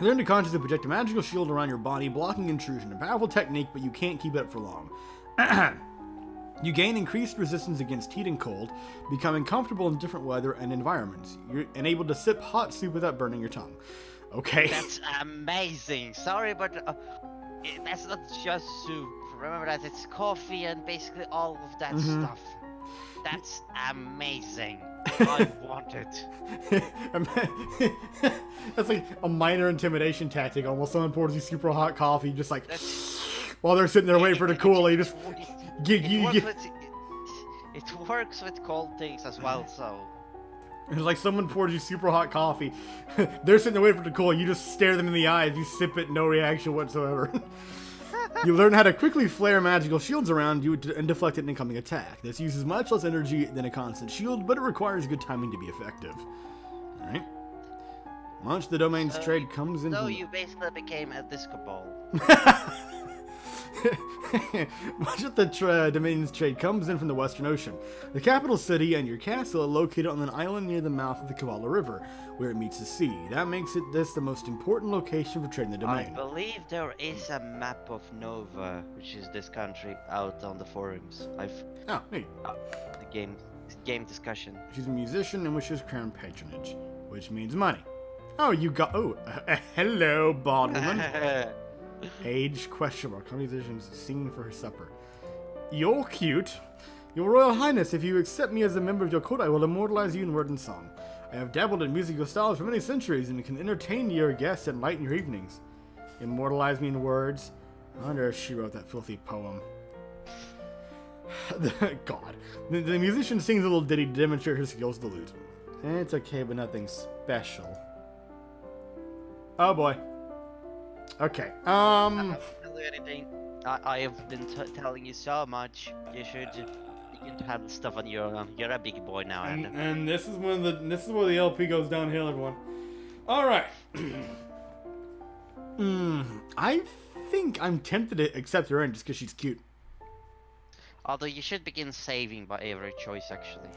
Learn to consciously project a magical shield around your body, blocking intrusion. A powerful technique, but you can't keep it up for long. You gain increased resistance against heat and cold, becoming comfortable in different weather and environments. You're able to sip hot soup without burning your tongue. Okay. That's amazing. Sorry, but that's not just soup. Remember that it's coffee and basically all of that stuff. That's amazing. I want it. That's like a minor intimidation tactic. Almost someone pours you super hot coffee, just like while they're sitting there waiting for it to cool, you just it works with cold things as well. So it's like someone pours you super hot coffee. They're sitting there waiting for it to cool. You just stare them in the eyes. You sip it, no reaction whatsoever. You learn how to quickly flare magical shields around you and deflect an incoming attack. This uses much less energy than a constant shield, but it requires good timing to be effective. Alright. Once the domain's trade comes in... So you basically became a disco ball. Much of the domain's trade comes in from the Western Ocean. The capital city and your castle are located on an island near the mouth of the Kavala River, where it meets the sea. That makes this the most important location for trading the domain. I believe there is a map of Nova, which is this country, out on the forums. Oh, hey. The game discussion. She's a musician and wishes crown patronage, which means money. Oh, you got... Oh, hello, bondwoman. Age, question mark. How many musicians singing for her supper? You're cute. Your Royal Highness, if you accept me as a member of your court, I will immortalize you in word and song. I have dabbled in musical styles for many centuries and can entertain your guests and lighten your evenings. Immortalize me in words. I wonder if she wrote that filthy poem. God. The musician sings a little ditty to demonstrate her skills with the lute. It's okay, but nothing special. Oh boy. Okay. I haven't told you anything. I have been telling you so much. You can handle stuff on your own. You're a big boy now, Adam. And this is where the LP goes downhill, everyone. All right. I think I'm tempted to accept her in just because she's cute. Although you should begin saving by every choice, actually.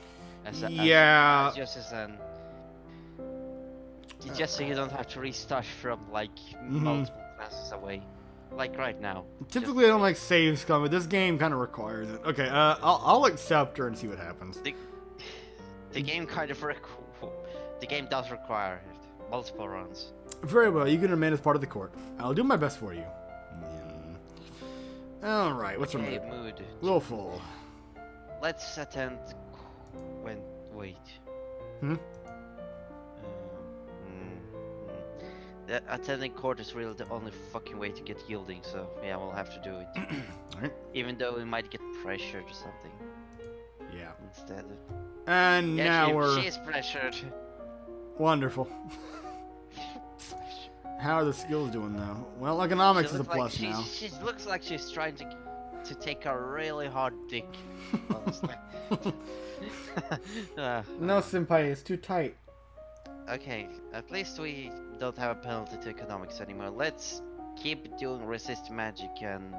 Just so you don't have to restart from like multiple classes away, like right now. Typically, I don't like save scum, but this game kind of requires it. Okay, I'll accept her and see what happens. The game the game does require it. Multiple runs. Very well, you can remain as part of the court. I'll do my best for you. All right, what's your mood? Willful. Let's attend. Wait. Attending court is really the only fucking way to get yielding, so yeah, we'll have to do it. Alright. Even though we might get pressured or something. Yeah. Instead. And now she's pressured. Wonderful. How are the skills doing though? Well, economics is a plus now. She looks like she's trying to take a really hard dick. Honestly. No, senpai, it's too tight. Okay, at least we don't have a penalty to economics anymore. Let's keep doing resist magic and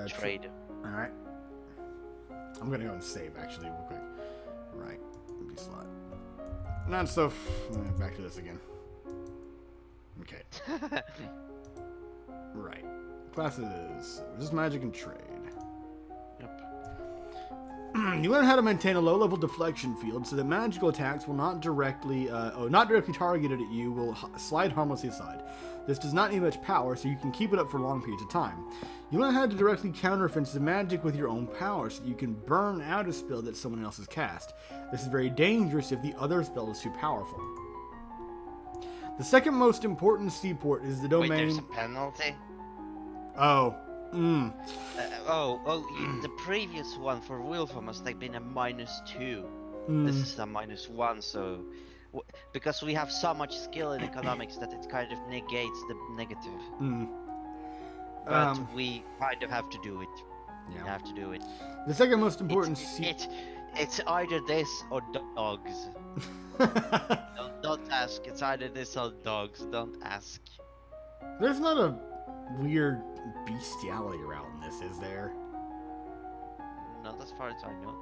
trade. Alright. I'm gonna go and save actually real quick. Right. Be slot. Not so back to this again. Okay. Right. Classes. Resist magic and trade. Yep. You learn how to maintain a low-level deflection field so that magical attacks will not directly targeted at you will slide harmlessly aside. This does not need much power, so you can keep it up for long periods of time. You learn how to directly counter offensive magic with your own power, so that you can burn out a spell that someone else has cast. This is very dangerous if the other spell is too powerful. The second most important seaport is the domain... Wait, there's a penalty? Oh. The previous one for Wilfa must have been a -2. This is a -1, so... Because we have so much skill in economics that it kind of negates the negative. But we kind of have to do it. Yeah. We have to do it. The second most important... It's either this or dogs. Don't ask. It's either this or dogs. Don't ask. There's not a weird bestiality around this, is there? Not as far as I know.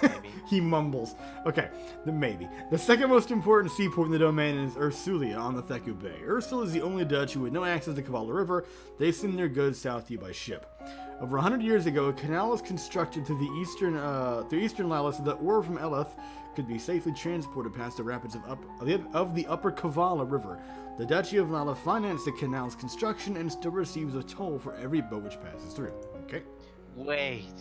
Maybe. He mumbles. Okay, maybe. The second most important seaport in the domain is Ursulia on the Theku Bay. Ursula is the only Dutch who had no access to Kavala River. They send their goods south to you by ship. Over 100 years ago, a canal was constructed to the eastern Lala so that ore from Eleth could be safely transported past the rapids of the upper Kavala River. The Duchy of Lala financed the canal's construction and still receives a toll for every boat which passes through. Okay. Wait,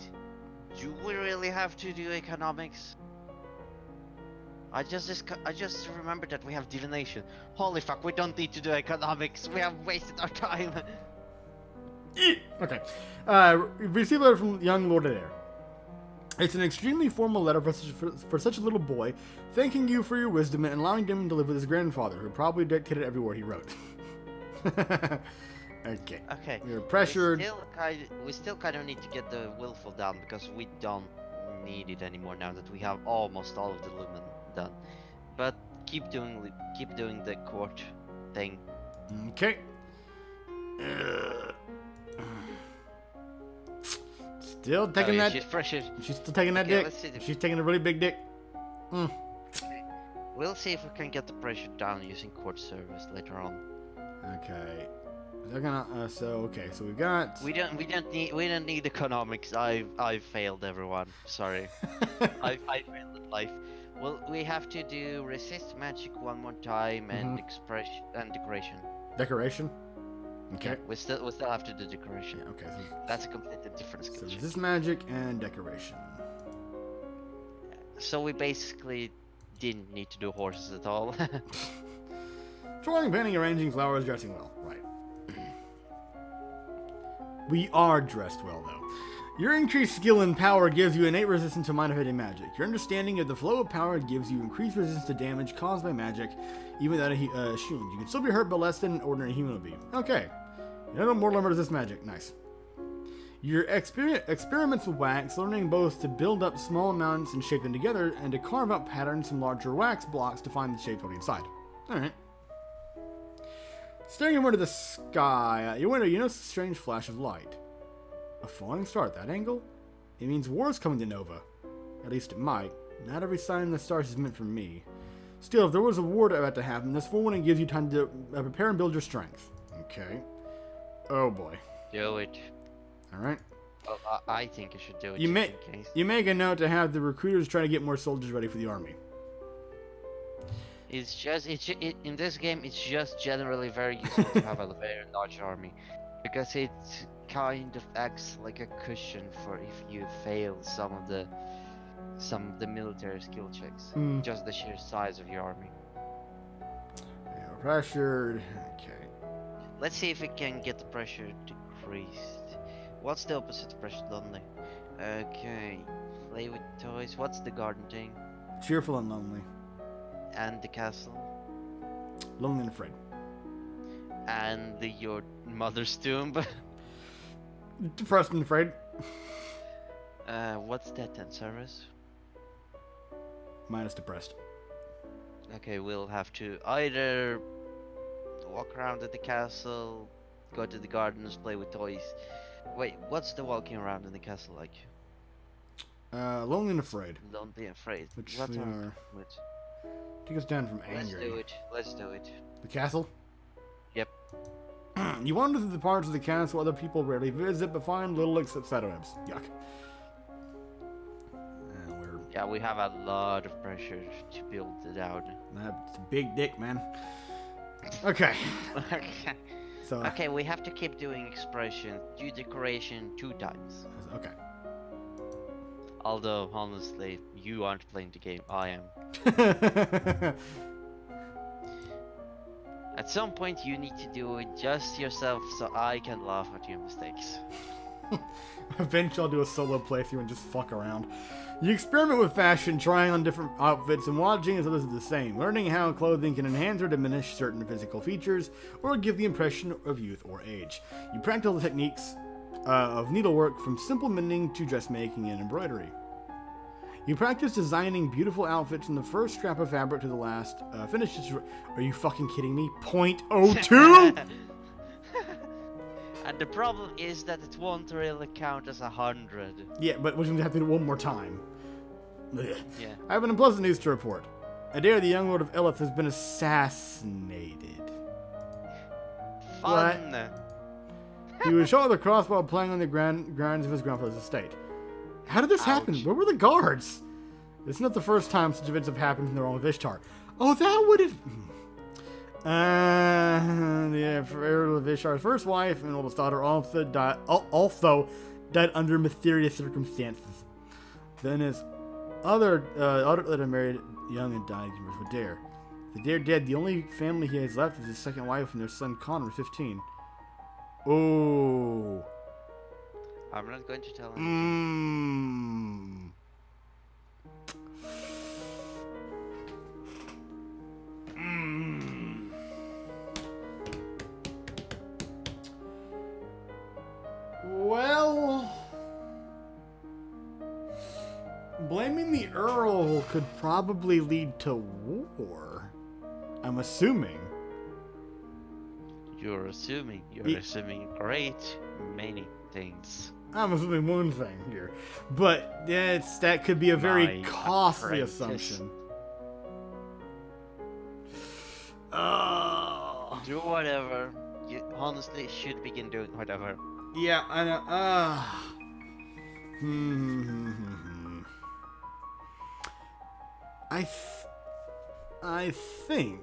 do we really have to do economics? I just remembered that we have divination. Holy fuck, we don't need to do economics. We have wasted our time. Okay. Receive a letter from young Lord Adair. It's an extremely formal letter for such a little boy, thanking you for your wisdom and allowing him to live with his grandfather, who probably dictated every word he wrote. Okay. Okay. You're pressured. We still kind of need to get the willful down because we don't need it anymore now that we have almost all of the lumen done. But keep doing the court thing. Okay. Still taking that. She's pressured. She's still taking that Okay, dick. She's taking a really big dick. We'll see if we can get the pressure down using court service later on. Okay. They're gonna. So we got. We don't need economics. I've failed everyone. Sorry. I failed at life. Well, we have to do resist magic one more time and expression and decoration. Decoration. Okay. Yeah, we still have to do decoration. Yeah, okay. So that's a completely different skill. So resist magic and decoration. So we basically didn't need to do horses at all. Drawing, painting, arranging flowers, dressing well. Right. We are dressed well, though. Your increased skill and power gives you innate resistance to minor hitting magic. Your understanding of the flow of power gives you increased resistance to damage caused by magic, even without a shield. You can still be hurt, but less than an ordinary human would be. Okay. You know more limit resist magic. Nice. Your experiments with wax, learning both to build up small amounts and shape them together, and to carve out patterns from larger wax blocks to find the shape on the inside. Alright. Staring over to the sky, you notice a strange flash of light. A falling star at that angle? It means war is coming to Nova. At least it might. Not every sign in the stars is meant for me. Still, if there was a war about to happen, this full warning gives you time to prepare and build your strength. Okay. Oh boy. Do it. Alright. Well, I think you should do it. You make a note to have the recruiters try to get more soldiers ready for the army. In this game, it's just generally very useful to have a very large army. Because it kind of acts like a cushion for if you fail some of the military skill checks. Just the sheer size of your army. Yeah, pressured. Okay. Let's see if we can get the pressure decreased. What's the opposite of pressure, lonely? Okay. Play with toys. What's the garden thing? Cheerful and lonely. And the castle? Lonely and afraid. And your mother's tomb? Depressed and afraid. What's that then, service? Minus depressed. Okay, we'll have to either walk around at the castle, go to the gardens, play with toys. Wait, what's the walking around in the castle like? Lonely and afraid. Lonely and afraid. Which what we are... Take us down from angry. Let's do it. The castle? Yep. You wander through the parts of the castle other people rarely visit, but find little except shadows. Yuck. Yeah, we have a lot of pressure to build it out. That's a big dick, man. Okay. So. Okay, we have to keep doing expression, do decoration 2 times. Okay. Although, honestly, you aren't playing the game, I am. At some point you need to do it just yourself so I can laugh at your mistakes. Eventually I'll do a solo playthrough and just fuck around. You experiment with fashion, trying on different outfits and watching as others do the same, learning how clothing can enhance or diminish certain physical features or give the impression of youth or age. You practice the techniques of needlework from simple mending to dressmaking and embroidery. You practice designing beautiful outfits from the first scrap of fabric to the last finished. Are you fucking kidding me? 0.02? And the problem is that it won't really count as 100. Yeah, but we're gonna have to do it one more time. Yeah. I have an unpleasant news to report. Adair, the young lord of Elith, has been assassinated. Fun. He was shot with a crossbow while playing on the grounds of his grandfather's estate. How did this happen? Where were the guards? It's not the first time such events have happened in the realm of Ishtar. Oh, that would have... yeah, for Ishtar's first wife and oldest daughter also died under mysterious circumstances. Then his other daughter married young and died with Adair. With Adair dead, the only family he has left is his second wife and their son Connor, 15. Oh. I'm not going to tell him. Well, blaming the Earl could probably lead to war. I'm assuming. You're assuming. You're assuming great many things. I'm assuming one thing here, but that could be a very costly assumption. Do whatever. You honestly should begin doing whatever. Yeah, I know. I think.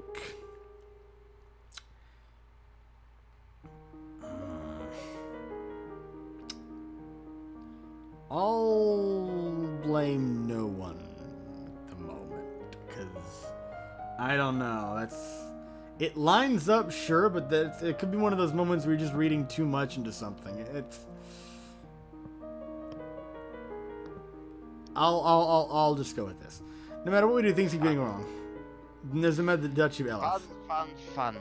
I'll blame no one at the moment, because I don't know. It lines up, sure, but it could be one of those moments where you're just reading too much into something. I'll just go with this. No matter what we do, things keep getting wrong. There's a method the Duchy of Elith. Fun.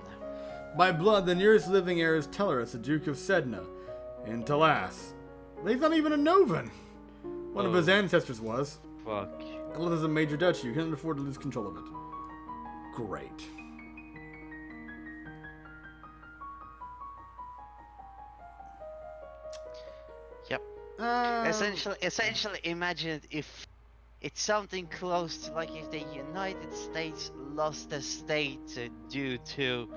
By blood, the nearest living heir is Teleris, the Duke of Sedna, in Talas. He's not even a Novan. One of his ancestors was. Fuck. Elith is a major duchy. You can't afford to lose control of it. Great. Yep. Essentially, imagine if it's something close to like if the United States lost a state due to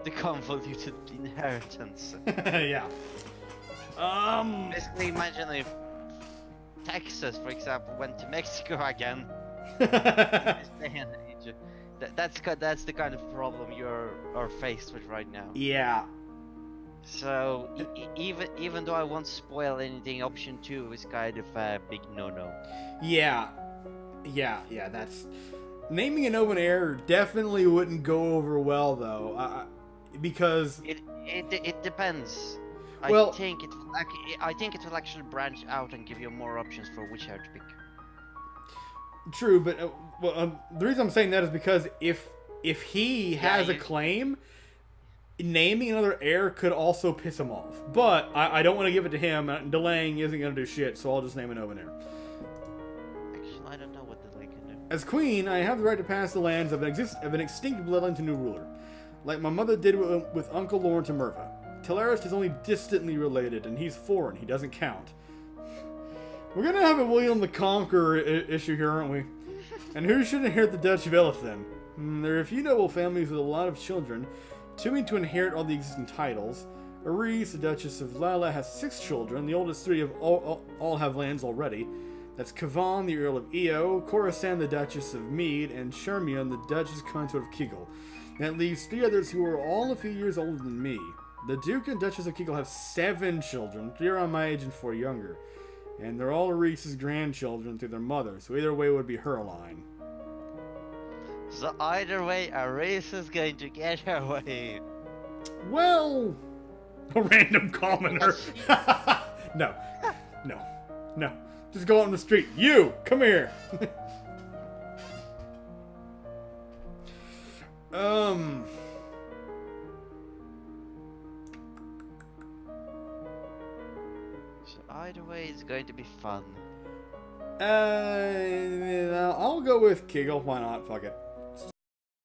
the convoluted inheritance. Yeah. Basically, imagine if Texas, for example, went to Mexico again. That's the kind of problem you're faced with right now. Yeah. So even though I won't spoil anything, option 2 is kind of a big no-no. Yeah. That's naming an open air definitely wouldn't go over well though, because it depends. Well, I think it will actually branch out and give you more options for which heir to pick. True, but the reason I'm saying that is because if he has a claim, naming another heir could also piss him off. But I don't want to give it to him. Delaying isn't going to do shit, so I'll just name an open heir. Actually, I don't know what delay can do. As queen, I have the right to pass the lands of an extinct bloodline to new ruler, like my mother did with Uncle Lorne to Merva. Teleris is only distantly related, and he's foreign. He doesn't count. We're gonna have a William the Conqueror issue here, aren't we? And who should inherit the Duchy of Elith then? There are a few noble families with a lot of children, two to inherit all the existing titles. Arise, the Duchess of Lala, has 6 children. The oldest 3 have all have lands already. That's Kavan, the Earl of Io, Khorasan, the Duchess of Mead, and Shermion, the Duchess Consort of Kegel. That leaves 3 others who are all a few years older than me. The Duke and Duchess of Kegel have 7 children, 3 around my age and 4 younger. And they're all Arise's grandchildren through their mother, so either way would be her line. So either way, Arise is going to get her way. Well, a random commoner. No. Just go out on the street. You, come here. So either way, it's going to be fun. I'll go with Kegel. Why not? Fuck it.